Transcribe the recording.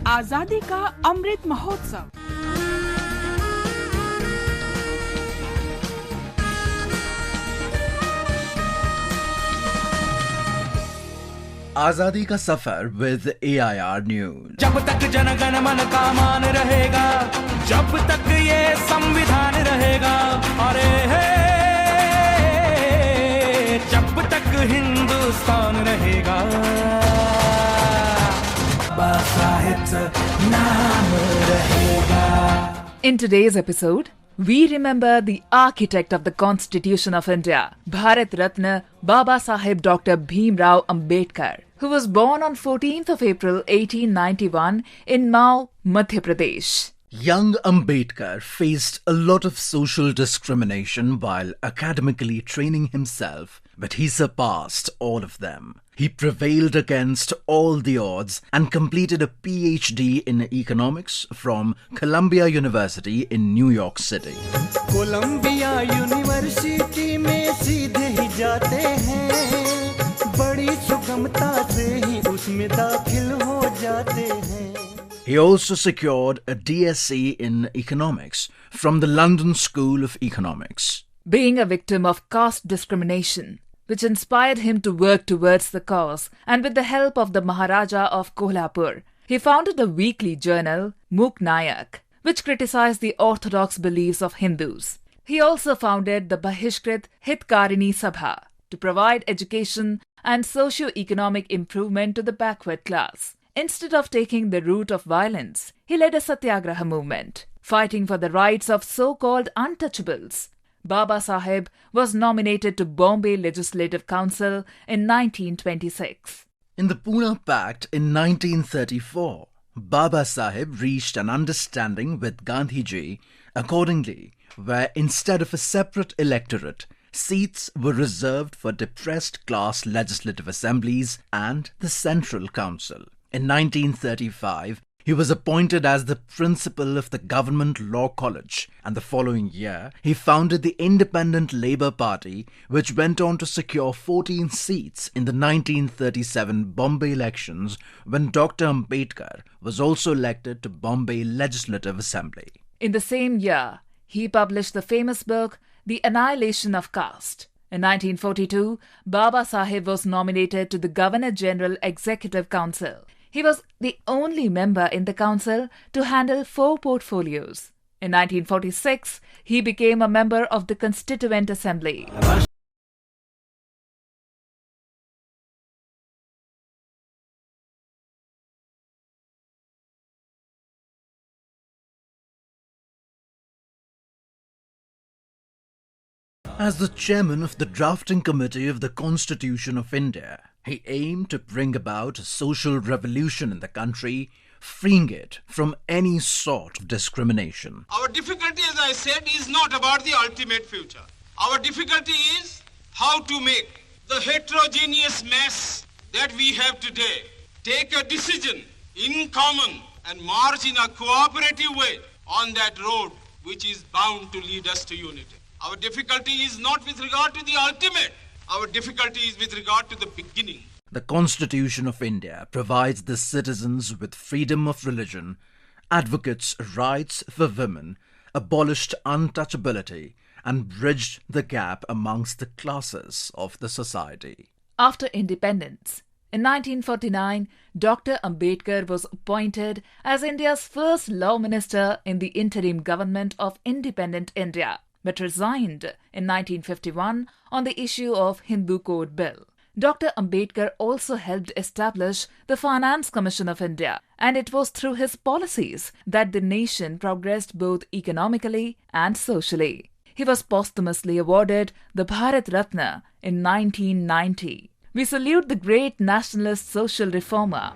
आजादी का अमृत महोत्सव। आजादी का सफर विद AIR न्यूज। जब तक जनगण मन का मान रहेगा, जब तक ये संविधान रहेगा, अरे हे, जब तक हिंदुस्तान रहेगा, बाबासाहेब नाम रहेगा। In today's episode, we remember the architect of the Constitution of India, Bharat RatnaBabasaheb Dr. Bhim Rao Ambedkar, who was born on 14th of April 1891 in MHOW Madhya Pradesh. Young Ambedkar faced a lot of social discrimination while academically training himself, but he surpassed all of them. He prevailed against all the odds and completed a PhD in economics from Columbia University in New York City. Columbia University में सीधे ही जाते हैं, बड़ी सुगमता से ही उसमें दाखिल हो जाते हैं। He also secured a DSc in economics from the London School of Economics. Being a victim of caste discrimination, which inspired him to work towards the cause, and with the help of the Maharaja of Kolhapur, he founded a weekly journal, Mooknayak, which criticized the orthodox beliefs of Hindus. He also founded the BahishkritHitakariniSabha to provide education and socio-economic improvement to the backward class. Instead of taking the route of violence, he led a satyagraha movement, fighting for the rights of so-called untouchables. Babasaheb was nominated to Bombay Legislative Council in 1926. In the Pune Pact in 1934, Babasaheb reached an understanding with Gandhiji accordingly, where instead of a separate electorate, seats were reserved for depressed class legislative assemblies and the Central Council. In 1935, he was appointed as the principal of the Government Law College, and the following year, he founded the Independent Labour Party, which went on to secure 14 seats in the 1937 Bombay elections, when Dr. Ambedkar was also elected to Bombay Legislative Assembly. In the same year, he published the famous book, The Annihilation of Caste. In 1942, Babasaheb was nominated to the Governor-General Executive Council. He was the only member in the council to handle 4 portfolios. In 1946, he became a member of the Constituent Assembly. As the chairman of the drafting committee of the Constitution of India, he aimed to bring about a social revolution in the country, freeing it from any sort of discrimination. Our difficulty, as I said, is not about the ultimate future. Our difficulty is how to make the heterogeneous mess that we have today take a decision in common and march in a cooperative way on that road which is bound to lead us to unity. Our difficulty is not with regard to the ultimate. Our difficulty is with regard to the beginning. The Constitution of India provides the citizens with freedom of religion, advocates rights for women, abolished untouchability, and bridged the gap amongst the classes of the society. After independence, in 1949, Dr. Ambedkar was appointed as India's first law minister in the interim government of independent India, but resigned in 1951 on the issue of Hindu Code Bill. Dr. Ambedkar also helped establish the Finance Commission of India, and it was through his policies that the nation progressed both economically and socially. He was posthumously awarded the Bharat Ratna in 1990. We salute the great nationalist social reformer